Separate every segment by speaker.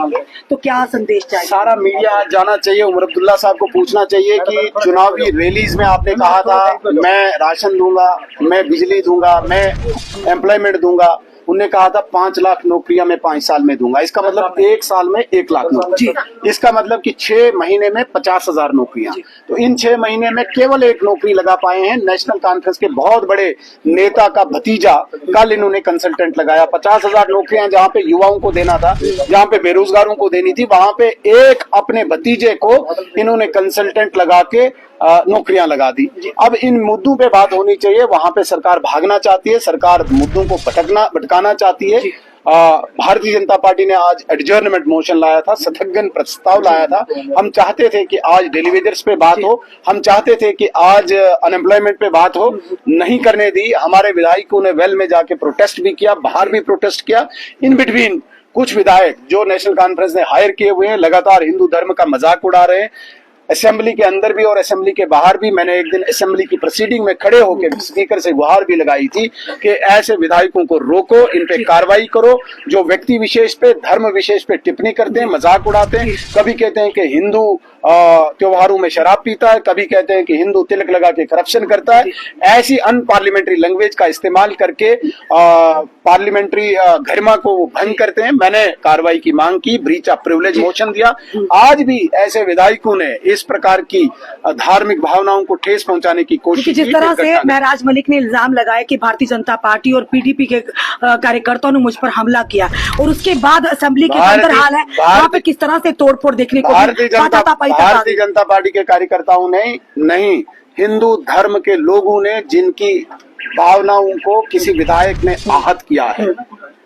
Speaker 1: मांगेंगे, तो क्या संदेश चाहिए?
Speaker 2: सारा मीडिया जाना चाहिए, उमर अब्दुल्ला साहब को पूछना चाहिए कि चुनावी रैलीज में आपने कहा था मैं राशन दूंगा, मैं बिजली दूंगा, मैं एम्प्लॉयमेंट दूंगा। उनने कहा था 5 लाख नौकरियां मैं 5 साल में दूंगा। इसका मतलब 1 साल में 1 लाख नौकरी। इसका मतलब कि 6 महीने में 50,000 नौकरियां। तो इन 6 महीने में केवल 1 नौकरी लगा पाए हैं। नेशनल कॉन्फ्रेंस के बहुत बड़े नेता का भतीजा कल इन्होंने कंसल्टेंट लगाया। 50,000 नौकरियां जहां पे युवाओं को देना था, जहां पे बेरोजगारों को देनी थी, वहां पे एक अपने भतीजे को इन्होंने कंसल्टेंट लगा के नौकरियां लगा दी। अब इन मुद्दों पे बात होनी चाहिए। वहां पे सरकार भागना चाहती है, सरकार मुद्दों को भटकाना चाहती है। भारतीय जनता पार्टी ने आज एडजर्नमेंट मोशन लाया था, स्थगन प्रस्ताव लाया था। हम चाहते थे कि आज डेली वेजर्स पे बात हो, हम चाहते थे कि आज अनएम्प्लॉयमेंट पे बात हो, नहीं करने दी। हमारे विधायकों ने वेल में जाके प्रोटेस्ट भी किया, बाहर भी प्रोटेस्ट किया। इन बिटवीन कुछ विधायक जो नेशनल कॉन्फ्रेंस ने हायर किए हुए हैं लगातार हिंदू धर्म का मजाक उड़ा रहे हैं, असेंबली के अंदर भी और असेंबली के बाहर भी। मैंने एक दिन असेंबली की प्रोसीडिंग में खड़े होकर स्पीकर से गुहार भी लगाई थी कि ऐसे विधायकों को रोको, इन पे कार्रवाई करो जो व्यक्ति विशेष पे, धर्म विशेष पे टिप्पणी करते हैं, मजाक उड़ाते हैं। कभी कहते हैं कि हिंदू त्योहारों में शराब पीता है, कभी कहते हैं कि हिंदू तिलक लगा के करप्शन करता है। ऐसी अनपार्लियामेंट्री लैंग्वेज का इस्तेमाल करके पार्लियामेंट्री गरिमा को वो भंग करते हैं। मैंने कार्रवाई की मांग की, ब्रीच ऑफ प्रिविलेज मोशन दिया। आज भी ऐसे विधायकों ने इस प्रकार की धार्मिक भावनाओं को ठेस पहुंचाने की कोशिश की।
Speaker 1: जिस तरह से महराज मलिक ने इल्जाम लगाया कि भारतीय जनता पार्टी और पीडीपी के कार्यकर्ताओं ने मुझ पर हमला किया, और उसके बाद असेंबली के अंदर हाल है वहाँ पे किस तरह से तोड़फोड़ देखने को
Speaker 2: भारतीय जनता पार्टी के कार्यकर्ताओं ने नहीं, हिंदू धर्म के लोगों ने जिनकी भावनाओं को किसी विधायक ने आहत किया है।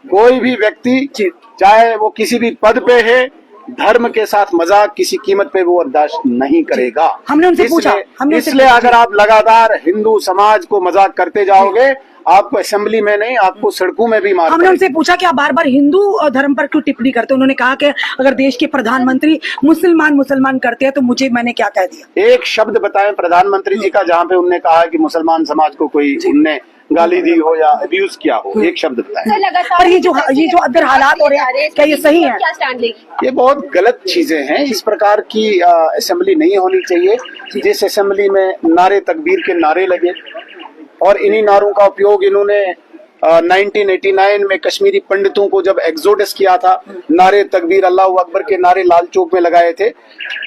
Speaker 2: कोई भी व्यक्ति चाहे वो किसी भी पद पे है, धर्म के साथ मजाक किसी कीमत पे वो बर्दाश्त नहीं करेगा।
Speaker 1: हमने उनसे पूछा,
Speaker 2: इसलिए अगर आप लगातार हिंदू समाज को मजाक करते जाओगे, आपको असेंबली में नहीं, आपको सड़कों में भी मार।
Speaker 1: हमने उनसे पूछा कि आप बार बार हिंदू धर्म पर क्यों टिप्पणी करते हैं। उन्होंने कहा कि अगर देश के प्रधानमंत्री मुसलमान करते हैं तो मैंने क्या कह दिया।
Speaker 2: एक शब्द बताएं प्रधानमंत्री जी का जहाँ पे उनने कहा कि मुसलमान समाज को कोई उनने गाली दी हो या अब्यूज किया हो, एक शब्द बताएं।
Speaker 1: और ये जो अंदर हालात हो रहे हैं, क्या ये सही है?
Speaker 2: ये बहुत गलत चीजें हैं। इस प्रकार की असेंबली नहीं होनी चाहिए जिस असेंबली में नारे तकबीर के नारे लगे, और इन्हीं नारों का उपयोग इन्होंने 1989 में कश्मीरी पंडितों को जब एक्सोडस किया था, नारे तकबीर अल्लाह अकबर के नारे लाल चौक में लगाए थे।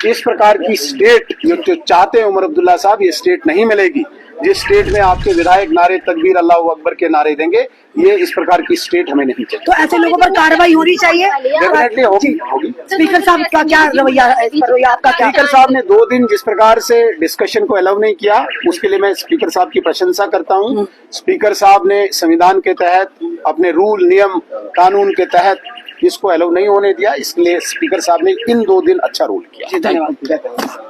Speaker 2: इस प्रकार की स्टेट जो चाहते हैं उमर अब्दुल्ला साहब, ये स्टेट नहीं मिलेगी। जिस स्टेट में आपके विधायक नारे तकबीर अल्लाह अकबर के नारे देंगे, ये इस प्रकार की स्टेट हमें नहीं चाहिए।
Speaker 1: तो ऐसे लोगों पर कार्रवाई होनी चाहिए।
Speaker 2: डेफिनेटली होगी।
Speaker 1: स्पीकर साहब का क्या रवैया है इस पर? आपका क्या?
Speaker 2: स्पीकर साहब ने 2 दिन जिस प्रकार से डिस्कशन को अलाउ नहीं किया, उसके लिए मैं स्पीकर साहब की प्रशंसा करता हूँ। स्पीकर साहब ने संविधान के तहत, अपने रूल नियम कानून के तहत इसको अलाउ नहीं होने दिया, इसलिए स्पीकर साहब ने इन 2 दिन अच्छा रोल किया।
Speaker 1: धन्यवाद।